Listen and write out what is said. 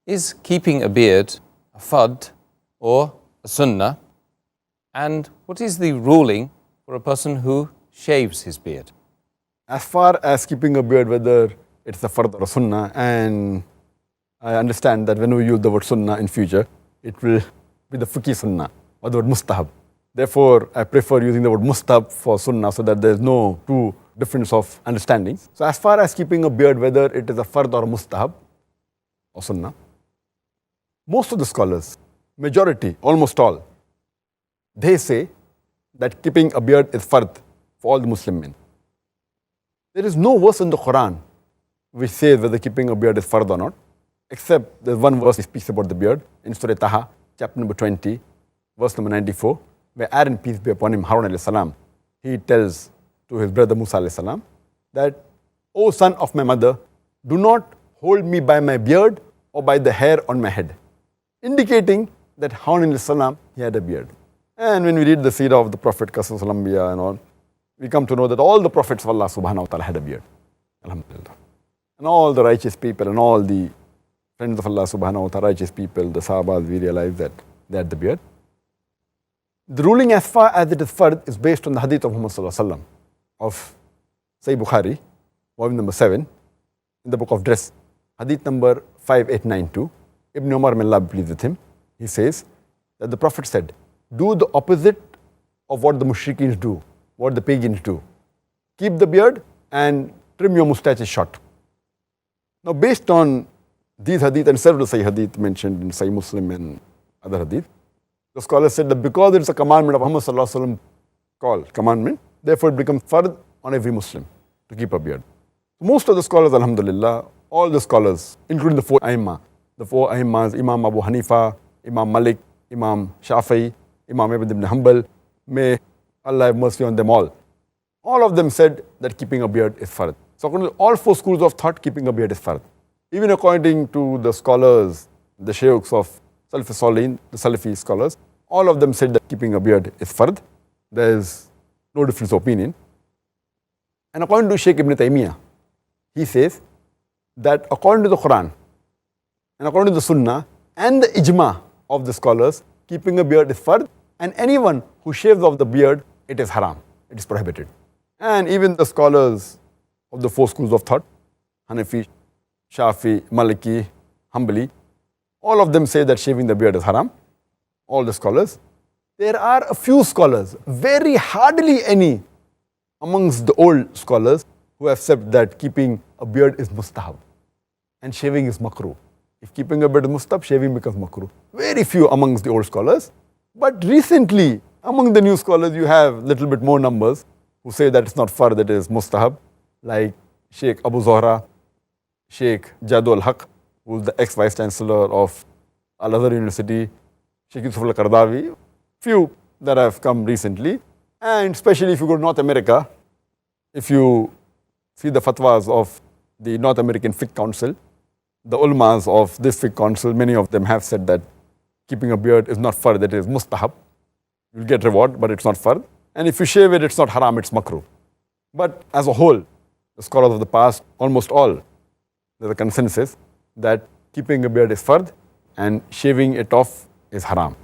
Is keeping a beard a fardh or a sunnah? And what is the ruling for a person who shaves his beard? As far as keeping a beard, whether it's a fardh or a sunnah, and I understand that when we use the word sunnah in future, it will be the fiqhi sunnah or the word mustahab. Therefore, I prefer using the word mustahab for sunnah so that there is no true difference of understanding. So as far as keeping a beard, whether it is a fardh or mustahab or sunnah, most of the scholars, majority, almost all, they say that keeping a beard is fardh for all the Muslim men. There is no verse in the Quran which says whether keeping a beard is fardh or not, except there's one verse which speaks about the beard in Surah Taha, chapter number 20, verse number 94, where Aaron, peace be upon him, Harun alayhi salam, he tells to his brother Musa alayhi salam that, O son of my mother, do not hold me by my beard or by the hair on my head, indicating that Harun alayhi salam, he had a beard. And when we read the seerah of the Prophet Qasas al-Anbiya and all, we come to know that all the prophets of Allah subhanahu wa ta'ala had a beard. Alhamdulillah. And all the righteous people and all the friends of Allah subhanahu wa ta'ala, righteous people, the Sahabas, we realize that they had the beard. The ruling as far as it is fardh is based on the hadith of Muhammad sallallahu alaihi wasallam of Sahih Bukhari, volume number 7, in the book of dress, hadith number 5892. Ibn Umar, may Allah be pleased with him, he says that the Prophet said, do the opposite of what the mushrikeen do, what the pagans do. Keep the beard and trim your mustaches short. Now, based on these hadith and several Sahih hadith mentioned in Sahih Muslim and other hadith, the scholars said that because it's a commandment of Muhammad sallallahu alaihi wasallam called commandment, therefore it becomes fardh on every Muslim to keep a beard. Most of the scholars, alhamdulillah, all the scholars, including the four Aimmas, Imam Abu Hanifa, Imam Malik, Imam Shafi'i, Imam Ibn Hanbal, may Allah have mercy on them all. All of them said that keeping a beard is fardh. So according to all four schools of thought, keeping a beard is fardh. Even according to the scholars, the shaykhs of Salaf Salihin, the Salafi scholars, all of them said that keeping a beard is fardh. There is no difference of opinion. And according to Shaykh Ibn Taymiyyah, he says that according to the Quran and according to the Sunnah and the Ijma of the scholars, keeping a beard is fardh, and anyone who shaves off the beard, it is haram, it is prohibited. And even the scholars of the four schools of thought, Hanafi, Shafi, Maliki, Hanbali, all of them say that shaving the beard is haram, all the scholars. There are a few scholars, very hardly any amongst the old scholars, who have said that keeping a beard is mustahab and shaving is makruh. If keeping a beard is mustahab, shaving becomes makruh. Very few amongst the old scholars. But recently, among the new scholars, you have little bit more numbers who say that it's not fardh, that it is mustahab, like Sheikh Abu Zohra, Sheikh Jadul Haq, who is the ex-vice chancellor of Al-Azhar University, Sheikh Yusuf al-Qardawi, few that have come recently. And especially if you go to North America, if you see the fatwas of the North American Fiqh Council, the ulmas of this Fiqh Council, many of them have said that keeping a beard is not fardh, that it is mustahab. You'll get reward, but it's not fardh. And if you shave it, it's not haram, it's makruh. But as a whole, the scholars of the past, almost all, there's a consensus that keeping a beard is fardh and shaving it off is haram.